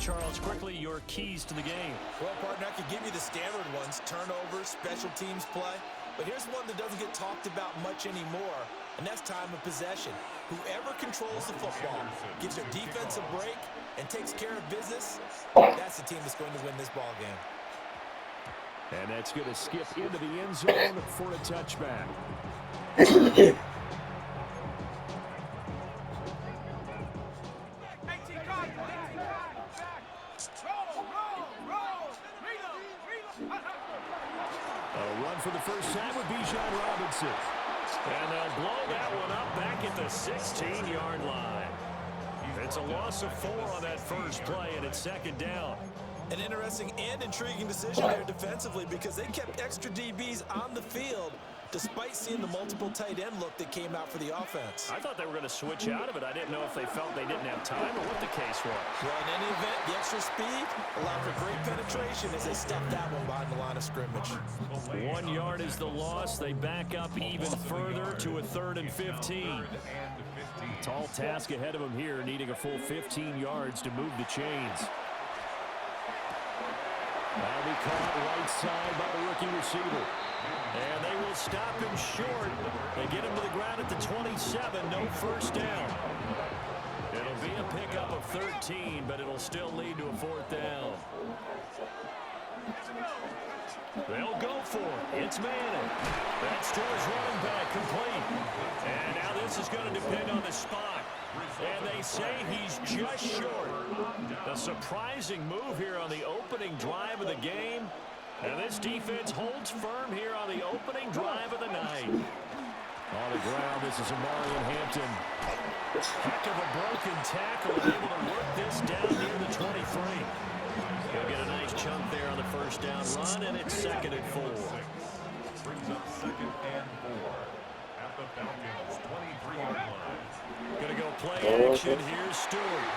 Charles, quickly, your keys to the game. Well, partner, I could give you the standard ones, turnovers, special teams play. But here's one that doesn't get talked about much anymore, and that's time of possession. Whoever controls the football, gives their defense a break, and takes care of business, that's the team that's going to win this ball game. And that's going to skip into the end zone for a touchback. A run for the first time with Bijan Robinson. And they'll blow that one up back at the 16-yard line. It's a loss of 4 on that first play, and it's second down. An interesting and intriguing decision there defensively because they kept extra DBs on the field despite seeing the multiple tight end look that came out for the offense. I thought they were going to switch out of it. I didn't know if they felt they didn't have time or what the case was. Well, in any event, the extra speed allowed for great penetration as they stuffed that one behind the line of scrimmage. 1 yard is the loss. They back up even further to a 3rd and 15. Tall task ahead of them here, needing a full 15 yards to move the chains. That'll be caught right side by the rookie receiver. And they will stop him short. They get him to the ground at the 27. No first down. It'll be a pickup of 13, but it'll still lead to a 4th down. They'll go for it. It's Manning. That's to his running back, complete. And now this is going to depend on the spot. And they say he's just short. A surprising move here on the opening drive of the game. And this defense holds firm here on the opening drive of the night. On the ground, this is Amarian Hampton. Heck of a broken tackle, able to work this down near the 23. He'll get a nice chunk there on the first down run, and it's 2nd and 4. Brings up 2nd and 4 at the Falcons' 23-yard line. Going to go play action. Here's Stewart.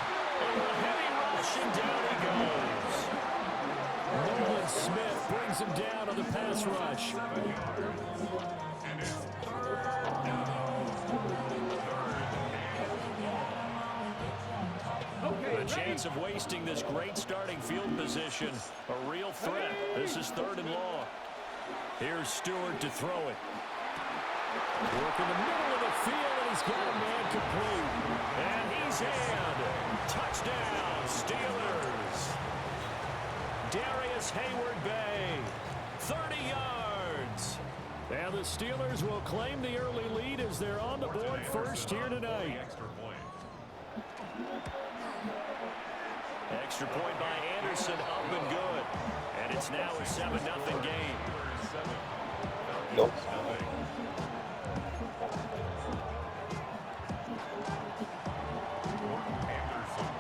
And a heavy rush, and down he goes. Nolan Smith brings him down on the pass rush. The chance of wasting this great starting field position, a real threat. This is 3rd and long. Here's Stewart to throw it. Work in the middle of the field, and he's got a man complete. And he's in. Touchdown, Steelers. Darius Hayward-Bay, 30 yards. And the Steelers will claim the early lead as they're on the board first here tonight. Extra point by Anderson, up and good. And it's now a 7-0 game. Nope.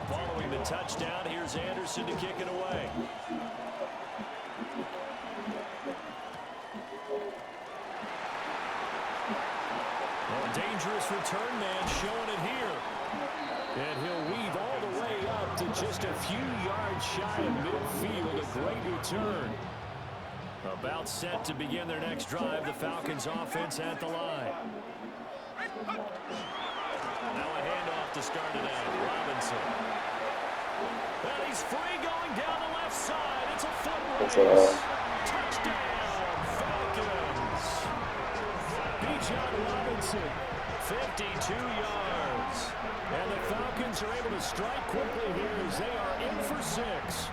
Following the touchdown, here's Anderson to kick it away. A dangerous return man showing it here. And he'll weave all the way up to just a few yards shy of midfield. A great return. About set to begin their next drive. The Falcons offense at the line. Now a handoff to start it out. Robinson. And he's free going down the left side. It's a foot race. Touchdown, Falcons. Bijan Robinson, 52 yards. And the Falcons are able to strike quickly here as they are in for 6.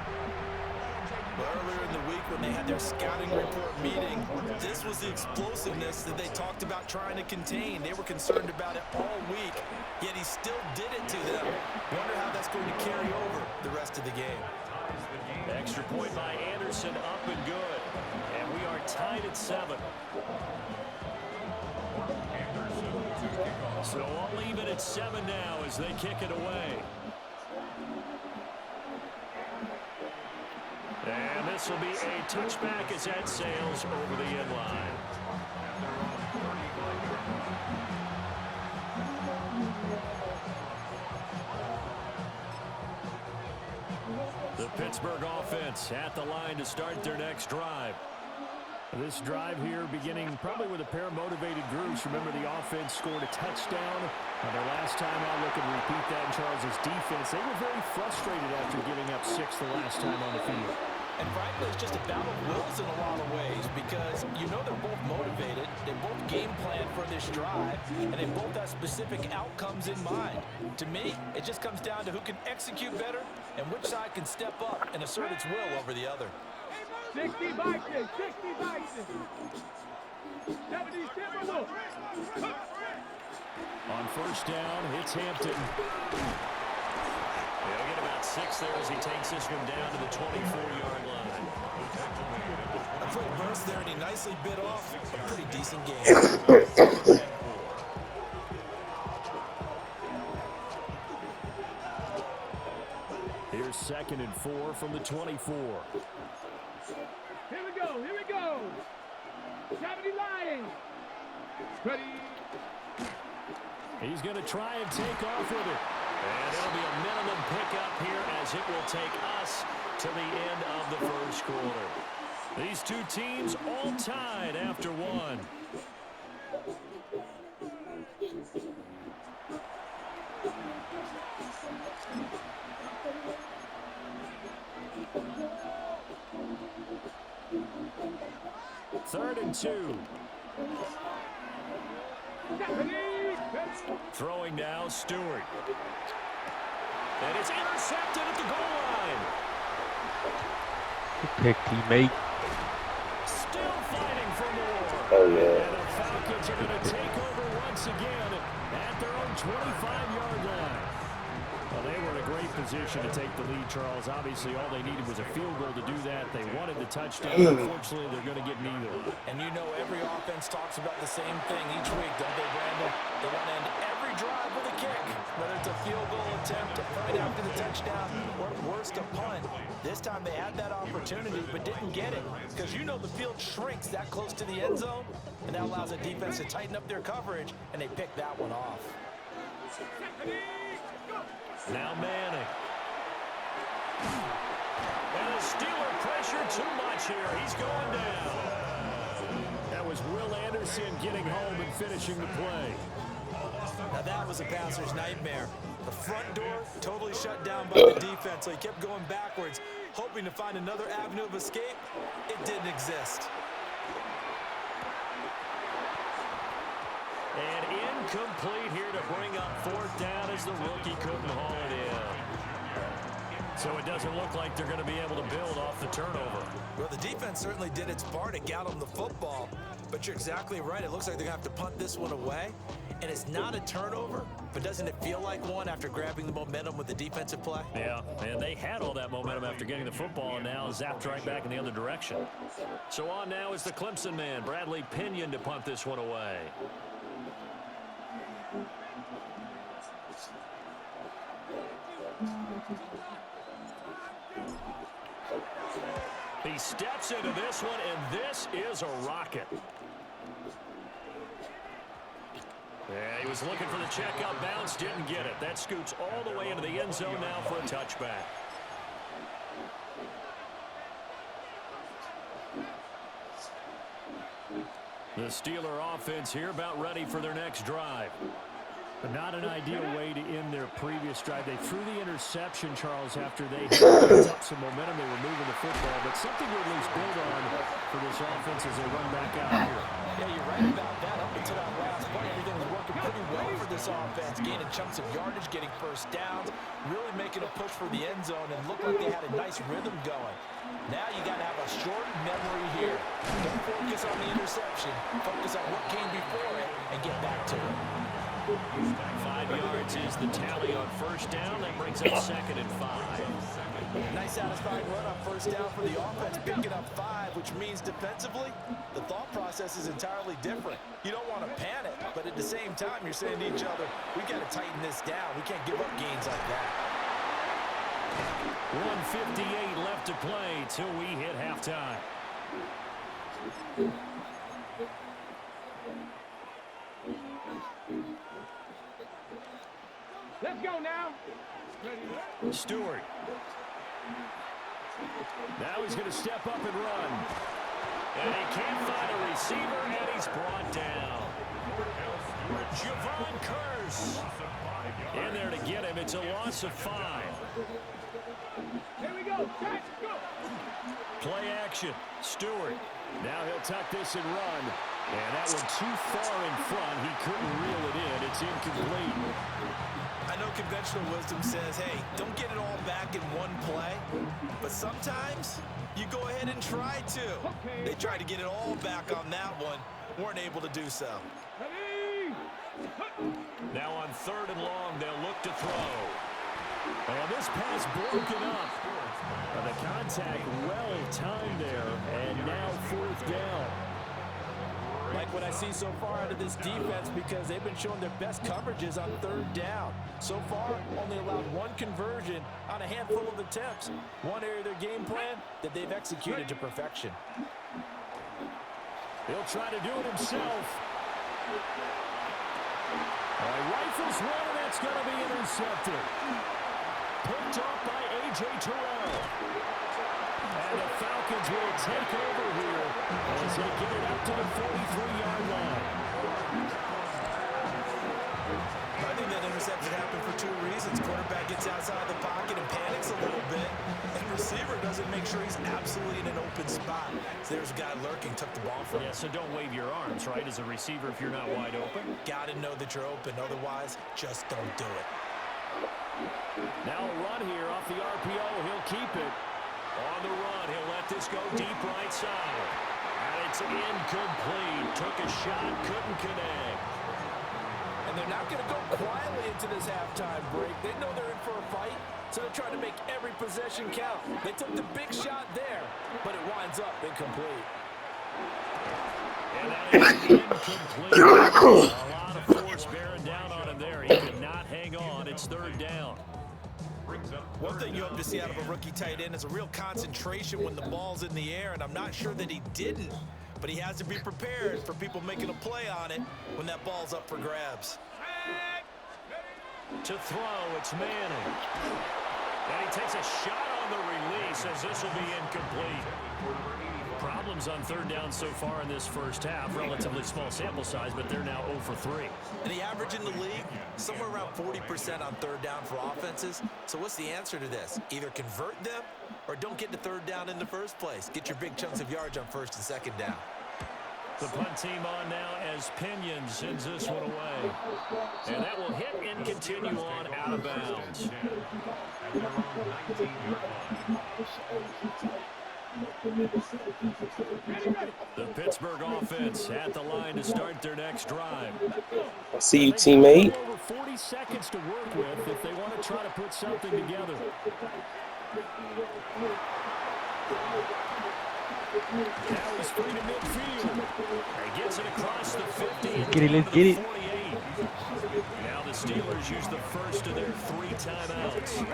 Well, earlier in the week when they had their scouting report meeting, this was the explosiveness that they talked about trying to contain. They were concerned about it all week, yet he still did it to them. Wonder how that's going to carry over the rest of the game. Extra point by Anderson, up and good. And we are tied at 7. So all even at 7 now as they kick it away. And this will be a touchback as that sails over the end line. The Pittsburgh offense at the line to start their next drive. This drive here beginning probably with a pair of motivated groups. Remember, the offense scored a touchdown. Their last time out, looking to repeat that in Charles' defense. They were very frustrated after giving up 6 the last time on the field. And frankly, it's just a battle of wills in a lot of ways because you know they're both motivated, they both game plan for this drive, and they both have specific outcomes in mind. To me, it just comes down to who can execute better and which side can step up and assert its will over the other. 60 Vikings, 60 Vikings. 70 Timberwolves. On first down, it's Hampton. He'll get about 6 there as he takes this one down to the 24-yard line. A quick burst there, and he nicely bit off a pretty decent game. Here's 2nd and 4 from the 24. Here we go, here we go. 70 Lions. Ready. He's going to try and take off with it. And it'll be a minimum pickup here as it will take us to the end of the first quarter. These two teams all tied after one. Third and 2. Throwing now, Stewart. And it's intercepted at the goal line. Good pick, teammate. Still fighting for more. Oh, yeah. And the Falcons are going to take over once again at their own 25-yard line. Well, they were in a great position to take the lead, Charles. Obviously, all they needed was a field goal to do that. They wanted the touchdown. Unfortunately, they're going to get neither. And you know every offense talks about the same thing each week, don't they, Brandon? They want to end every drive with a kick, whether it's a field goal attempt right after the touchdown or, worst, a punt. This time they had that opportunity but didn't get it because you know the field shrinks that close to the end zone, and that allows the defense to tighten up their coverage, and they picked that one off. Now Manning. And the Steeler pressure too much here. He's going down. That was Will Anderson getting home and finishing the play. Now that was a passer's nightmare. The front door totally shut down by the defense, so he kept going backwards, hoping to find another avenue of escape. It didn't exist. And incomplete here to bring up 4th down as the rookie couldn't haul it in. So it doesn't look like they're going to be able to build off the turnover. Well, the defense certainly did its part to get them the football, but you're exactly right. It looks like they're going to have to punt this one away, and it's not a turnover, but doesn't it feel like one after grabbing the momentum with the defensive play? Yeah, and they had all that momentum after getting the football and now zapped right back in the other direction. So on now is the Clemson man, Bradley Pinion, to punt this one away. He steps into this one, and this is a rocket. Yeah, he was looking for the check up bounce, didn't get it. That scoots all the way into the end zone now for a touchback. The Steeler offense here about ready for their next drive. But not an ideal way to end their previous drive. They threw the interception, Charles, after they had built up some momentum. They were moving the football, but something to at least build on for this offense as they run back out here. Yeah, you're right about that. Up until that last play, everything was working pretty well for this offense, gaining chunks of yardage, getting first downs, really making a push for the end zone, and looked like they had a nice rhythm going. Now you got to have a short memory here. Don't focus on the interception. Focus on what came before it and get back to it. 5 yards is the tally on first down. That brings up 2nd and 5. Nice satisfying run on first down for the offense, picking up 5, which means defensively, the thought process is entirely different. You don't want to panic, but at the same time, you're saying to each other, we got to tighten this down. We can't give up gains like that. 1:58 left to play till we hit halftime. Let's go now. Stewart. Now he's going to step up and run. And he can't find a receiver, and he's brought down. Javon Curse in there to get him. It's a loss of 5. Here we go. Catch, go. Play action. Stewart. Now he'll tuck this and run. And that one too far in front. He couldn't reel it in. It's incomplete. I know conventional wisdom says, hey, don't get it all back in one play. But sometimes you go ahead and try to. They tried to get it all back on that one. Weren't able to do so. Ready? Now on 3rd and long, they'll look to throw. And this pass broken up. The contact well timed there. And now 4th down. Like what I see so far out of this defense, because they've been showing their best coverages on 3rd down. So far, only allowed 1 conversion on a handful of attempts. One area of their game plan that they've executed to perfection. He'll try to do it himself. Rifles one, and that's going to be intercepted. Picked off by A.J. Terrell. And the Falcons will take over here as they get it up to the 43-yard line. I think that interception happened for 2 reasons. Quarterback gets outside the pocket and panics a little bit. And receiver doesn't make sure he's absolutely in an open spot. So there's a guy lurking, took the ball from him. Yeah, so don't wave your arms, right, as a receiver if you're not wide open. Got to know that you're open. Otherwise, just don't do it. Now a run here off the RPO. He'll keep it. On the run, he'll let this go deep right side. And it's incomplete. Took a shot, couldn't connect. And they're not going to go quietly into this halftime break. They know they're in for a fight, so they're trying to make every possession count. They took the big shot there, but it winds up incomplete. And that is incomplete. A lot of force bearing down on him there. He could not hang on. It's 3rd down. One thing you hope to see out of a rookie tight end is a real concentration when the ball's in the air, and I'm not sure that he didn't, but he has to be prepared for people making a play on it when that ball's up for grabs. To throw, it's Manning. And he takes a shot on the release as this will be incomplete. Problems on 3rd down so far in this first half. Relatively small sample size, but they're now 0 for 3. And the average in the league, somewhere around 40% on 3rd down for offenses. So what's the answer to this? Either convert them or don't get to 3rd down in the first place. Get your big chunks of yards on 1st and 2nd down. The punt team on now as Pinion sends this one away. And that will hit and continue on out of bounds. The Pittsburgh offense at the line to start their next drive. I see you, teammate. Over 40 seconds to work with if they want to try to put something together. Now he's free to midfield. He gets it across the 50. Let's get it. Now the Steelers use the first of their 3 timeouts.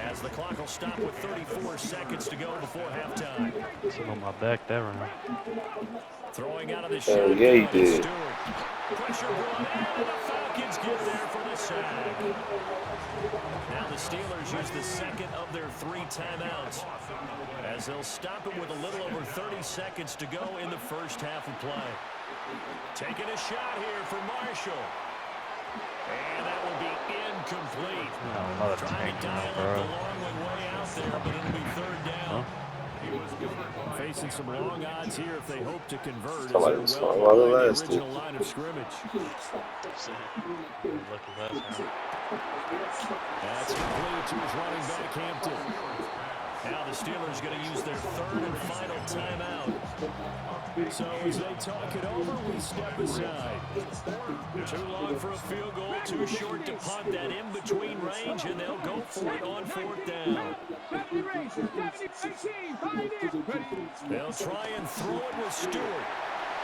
As the clock will stop with 34 seconds to go before halftime. Sitting on my back that round. Throwing out of the shotgun. Yeah, he did. Stewart. Pressure brought in, and the Falcons get there for the sack. Now the Steelers use the second of their 3 timeouts as they'll stop it with a little over 30 seconds to go in the first half of play. Taking a shot here for Marshall. And that will be incomplete. Trying to dial up the long one way out there, but it'll be 3rd down. Facing some long odds here if they hope to convert. As they're well behind the original line of scrimmage. That's complete to his running back, Hampton. Now the Steelers going to use their 3rd and final timeout. So as they talk it over, we step aside. Too long for a field goal, too short to punt. That in between range, and they'll go for it on 4th down. They'll try and throw it with Stewart.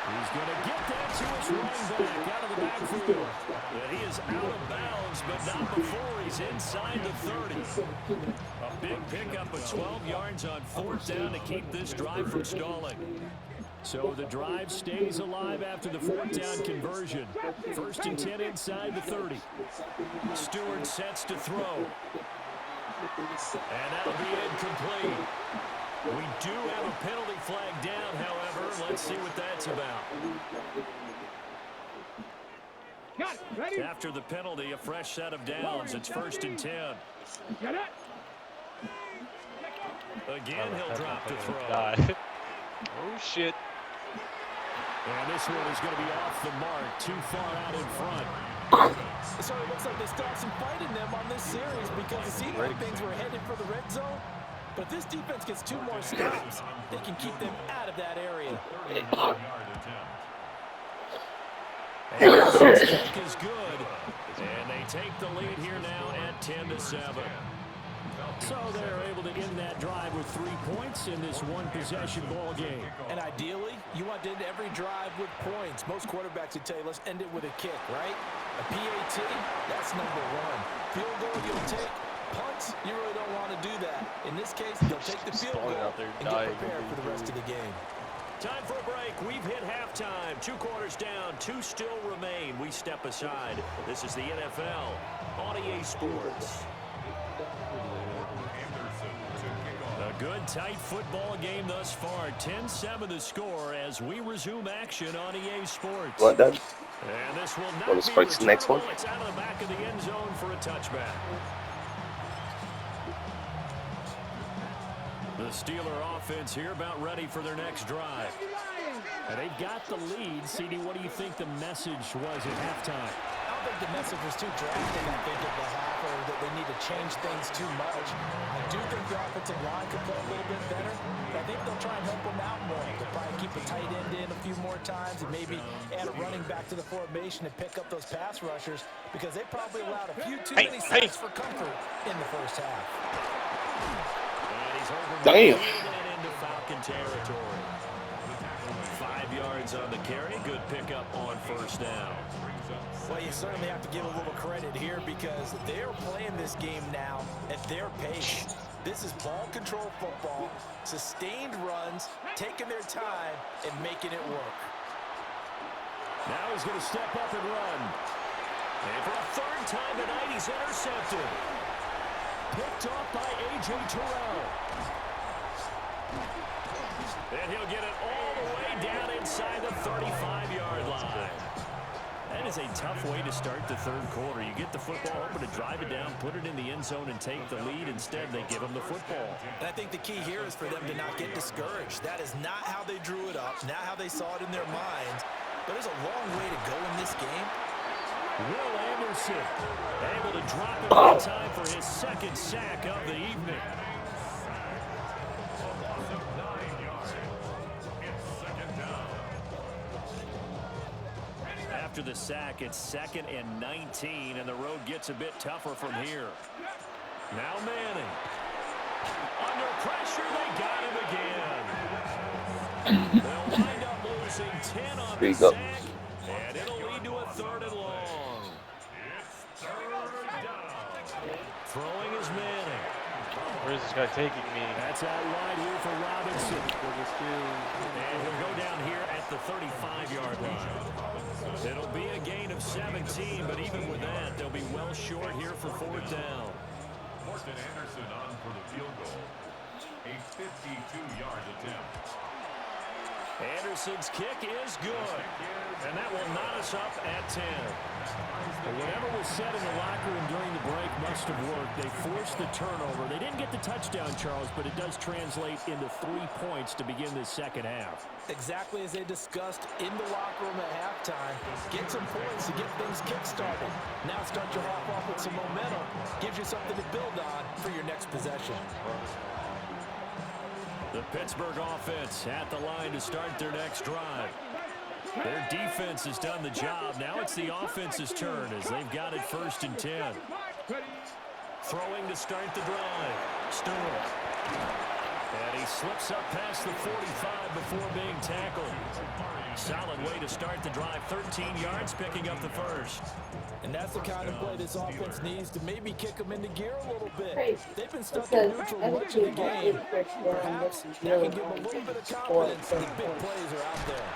He's going to get that to his running back out of the backfield. And he is out of bounds, but not before he's inside the 30. A big pickup of 12 yards on 4th down to keep this drive from stalling. So the drive stays alive after the 4th down conversion. 1st and 10 inside the 30. Stewart sets to throw. And that'll be incomplete. We do have a penalty flag down, however. After the penalty, a fresh set of downs. It's 1st and 10. Get it. Again, he'll drop to throw. Oh, shit. And this one is going to be off the mark, too far out in front. It certainly looks like they still have some fight in them on this series because it seemed like things were headed for the red zone. But if this defense gets 2 more stops, they can keep them out of that area. Anderson's kick is good. And they take the lead here now at 10-7. So they're able to end that drive with 3 points in this one-possession ball game. And ideally, you want to end every drive with points. Most quarterbacks would tell you, let's end it with a kick, right? A PAT, that's number 1. Field goal, you'll take. Punts, you really don't want to do that. In this case, they'll take the field goal and get prepared for the rest of the game. Time for a break. We've hit halftime. 2 quarters down. 2 still remain. We step aside. This is the NFL on EA Sports. A good, tight football game thus far. 10-7 the score as we resume action on EA Sports. What done? And this will not Let's be fight the next one. returnable. It's out of the back of the end zone for a touchback. The Steeler offense here about ready for their next drive. And they've got the lead. CD, what do you think the message was at halftime? I don't think the message was too drastic, I think, at the half, or that they need to change things too much. I do think the offensive line could play a little bit better, but I think they'll try and help them out more. They'll probably keep a tight end in a few more times and maybe add a running back to the formation and pick up those pass rushers because they probably allowed a few too many sacks for comfort in the first half. And he's over Damn. and into Falcon territory. 5 yards on the carry. Good pickup on first down. Well, you certainly have to give a little credit here because they're playing this game now at their pace. This is ball control football, sustained runs, taking their time, and making it work. Now he's going to step up and run. And for a 3rd time tonight, he's intercepted. Picked off by A.J. Terrell. And he'll get it all the way down inside the 35-yard line. That is a tough way to start the 3rd quarter. You get the football, hoping to drive it down, put it in the end zone, and take the lead. Instead, they give them the football. And I think the key here is for them to not get discouraged. That is not how they drew it up, not how they saw it in their minds. But there's a long way to go in this game. Will Anderson able to drop it on time for his 2nd sack of the evening. After the sack, it's 2nd and 19, and the road gets a bit tougher from here. Now Manning. Under pressure, they got him again. They'll wind up losing 10 on the sack, and it'll lead to a 3rd and long. Throwing is Manning. Where is this guy taking me? That's out wide here for Robinson. And he'll go down here at the 35-yard line. It'll be a gain of 17, but even with that, they'll be well short here for 4th down. Morton Anderson on for the field goal. A 52-yard attempt. Anderson's kick is good, and that will knot us up at 10. Whatever was said in the locker room during the break must have worked. They forced the turnover. They didn't get the touchdown, Charles, but it does translate into 3 points to begin this 2nd half. Exactly as they discussed in the locker room at halftime. Get some points to get things kick-started. Now start your half off with some momentum. Gives you something to build on for your next possession. The Pittsburgh offense at the line to start their next drive. Their defense has done the job. Now it's the offense's turn as they've got it 1st and 10. Throwing to start the drive. Stewart. And he slips up past the 45 before being tackled. Solid way to start the drive. 13 yards, picking up the 1st. And that's the kind of play this offense needs to maybe kick them into gear a little bit. They've been stuck in neutral much of the game. Perhaps that can give them a little bit of confidence that the big plays are out there.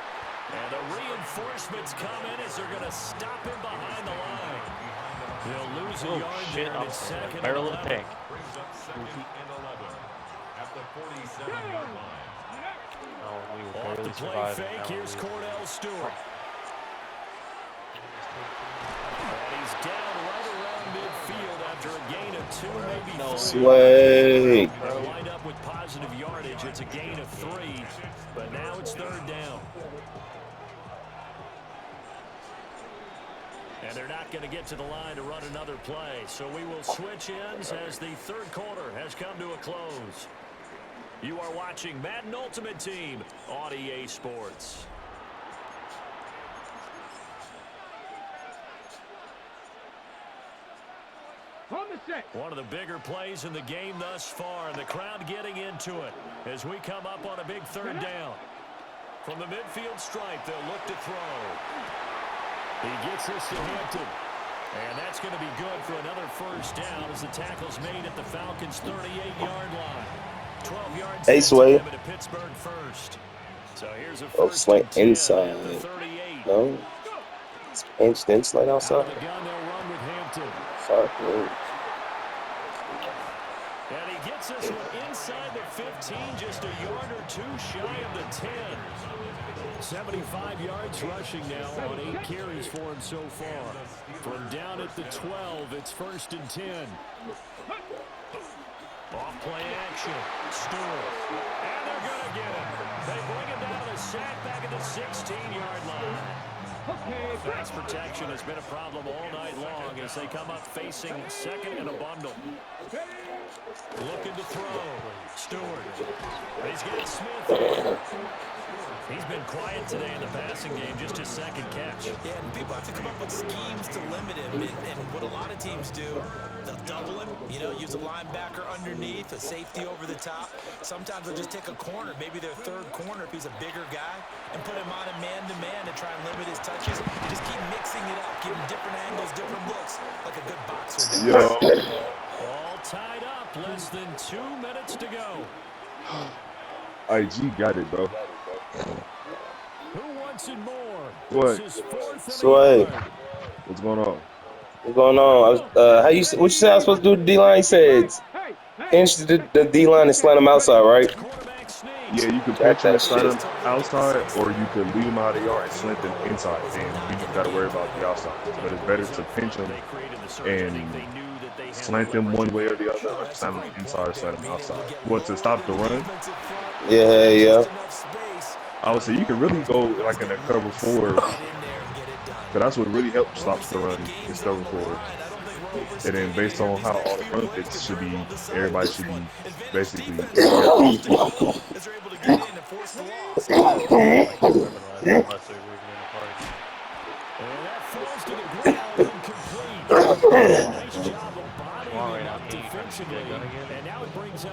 And the reinforcements come in as they're going to stop him behind the line. He'll lose a yard there in 2nd Barrel of and the tank. Brings up 2nd and 11 at the 47-yard line. Oh, we were Off the barely play surviving. fake, here's Cordell Stewart. And 2, maybe 3. Sway. They'll wind up with positive yardage. It's a gain of 3, but now it's 3rd down. And they're not going to get to the line to run another play. So we will switch ends as the 3rd quarter has come to a close. You are watching Madden Ultimate Team on EA Sports. On the set. One of the bigger plays in the game thus far, and the crowd getting into it as we come up on a big 3rd down. From the midfield stripe, they'll look to throw. He gets this to Hampton. And that's going to be good for another 1st down as the tackle's made at the Falcons' 38-yard line. 12 yards Hey, Sway. to Pittsburgh first. So here's a Oh, 1st slant and 10 inside. at the 38. No. Instant slide Out outside. of the gun, they'll run with Hampton. Fuck me. And he gets this one inside the 15, just a yard or 2 shy of the 10. 75 yards rushing now on 8 carries for him so far. From down at the 12, it's 1st and 10. Off play action. Stewart. And they're going to get him. They bring him down to the sack back at the 16-yard line. Pass protection has been a problem all night long as they come up facing 2nd and a bundle. Looking to throw. Stewart. He's got Smith. He's been quiet today in the passing game, just his 2nd catch. Yeah, and people have to come up with schemes to limit him. And what a lot of teams do, they'll double him, use a linebacker underneath, a safety over the top. Sometimes they'll just take a corner, maybe their 3rd corner if he's a bigger guy, and put him on a man-to-man to try and limit his touches. You just keep mixing it up, give him different angles, different looks, like a good boxer does. All tied up, less than 2 minutes to go. IG got it, bro. Who wants it more? What? This is 4th and Sway. 8. What's going on? What's going on? What you said I was supposed to do with the D-line? He said, inch the D-line and slant him outside, right? Quarterback sneak. Yeah, you can pinch them and slide them outside, or you could leave them out of the yard and slant them inside. And you just got to worry about the outside. But it's better to pinch them and slant them one way or the other, or slant them inside or slant them outside. What, to stop the run? Yeah. I would say you can really go like in a cover 4. But that's what really helps stop the run, is cover 4. And then based on how all the run fits should be, everybody should be basically.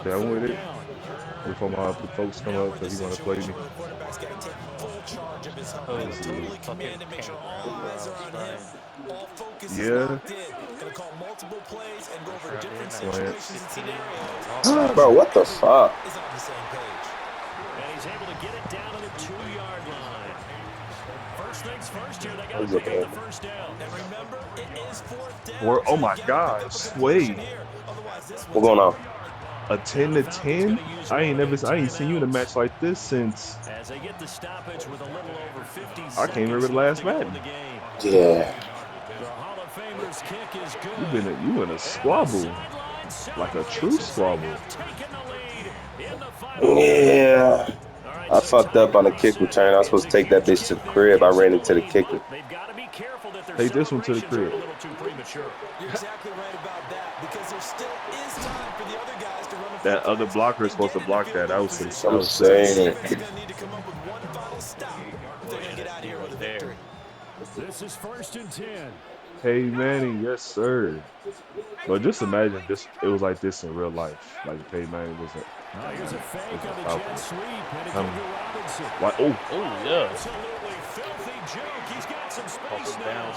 Yeah, I'm with it. Before my folks come up, because he want to play me. Yeah. Bro, what the fuck? And he's able to get it down to the 2-yard line. First things first here, they got to pick up the 1st down. And remember, it is 4th down. Oh my God, Sway. What's going on? A 10-10? I ain't seen you in a match like this since. As they get the stoppage with a little over 50 I can't remember the last Madden. Yeah. The Hall of Famer's kick is good. You in a squabble, like a true squabble. Yeah. I fucked up on the kick return. I was supposed to take that bitch to the crib. I ran into the kicker. Take this one to the crib. You're exactly right about that, because there still is time for the other guys to run a That other blocker is supposed to block that. I was I'm saying. He's going to need to come up with one final stop if they're going to get out of here with a victory. This is 1st and 10. Hey Manning, yes sir. But just imagine this. It was like this in real life. Like Peyton Manning was Here's a fake on the jet sweep. And it Um, goes to Robinson. like, yeah. Absolutely filthy joke. He's got some space now.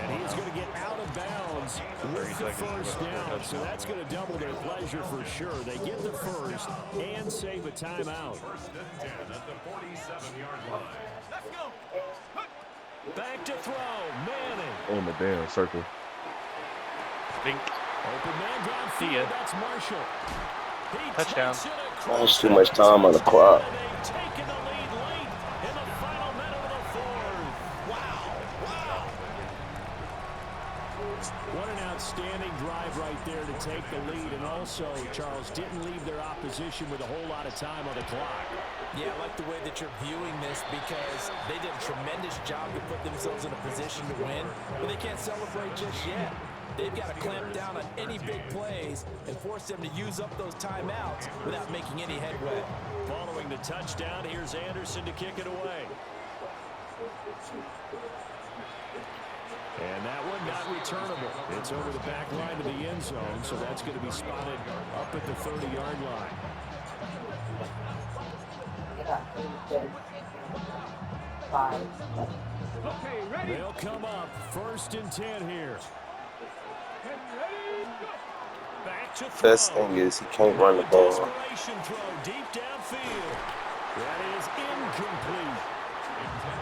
And he's going to get out of bounds with the 1st down. So that's going to double their pleasure for sure. They get the 1st and save a timeout. 1st and 10 at the 47-yard line. Back to throw. Manning. on the damn circle. Bink. Open man downfield. See ya. That's Marshall. He Touchdown. takes it There's across too much time on the clock. And they've taken the lead late in the final minute of the 4th. Wow. What an outstanding drive right there to take the lead. And also, Charles, didn't leave their opposition with a whole lot of time on the clock. Yeah, I like the way that you're viewing this because they did a tremendous job to put themselves in a position to win, but they can't celebrate just yet. They've got to clamp down on any big plays and force them to use up those timeouts without making any headway. Following the touchdown, here's Anderson to kick it away. And that one not returnable. It's over the back line of the end zone, so that's going to be spotted up at the 30-yard line. Okay, ready? They'll come up 1st and 10 here. Ready? Go. Back to throw. Best thing is he can't run the ball. Desperation throw deep downfield. That is incomplete.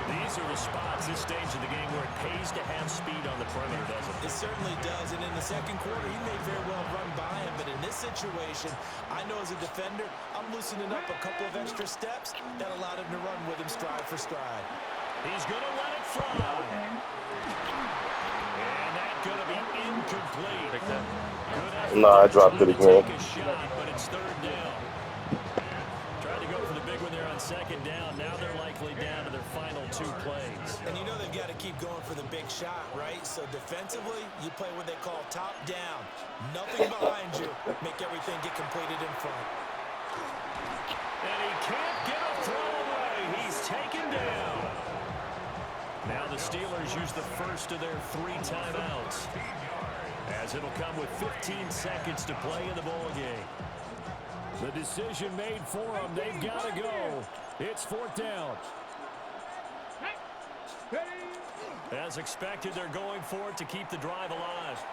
These are the spots, this stage of the game, where it pays to have speed on the perimeter, doesn't it? It certainly does, and in the second quarter, he may very well run by him, but in this situation, I know as a defender, I'm loosening up a couple of extra steps that allowed him to run with him stride for stride. He's going to let it fly. And that's going to be incomplete. Pick that. Good effort. Nah, I dropped it again. Take a shot, but it's 3rd down. Tried to go for the big one there on 2nd down. Now they're likely down to their final 2 plays. And you know they've got to keep going for the big shot, right? So defensively, you play what they call top down. Nothing behind you. Make everything get completed in front. And he can't get a throw away. He's taken down. Now the Steelers use the first of their 3 timeouts, as it'll come with 15 seconds to play in the ball game. The decision made for them. They've got to go. It's 4th down. As expected, they're going for it to keep the drive alive.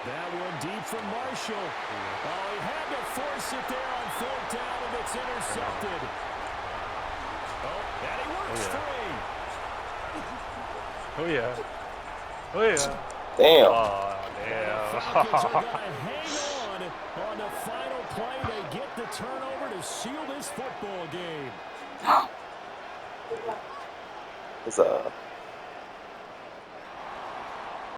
That one deep from Marshall. Oh, he had to force it there on 4th down, and it's intercepted. Oh, and he works free. Oh, yeah. Oh, yeah. Damn. Oh, damn. Falcons are going to hang on the final play. They get the turnover to seal this football game. It's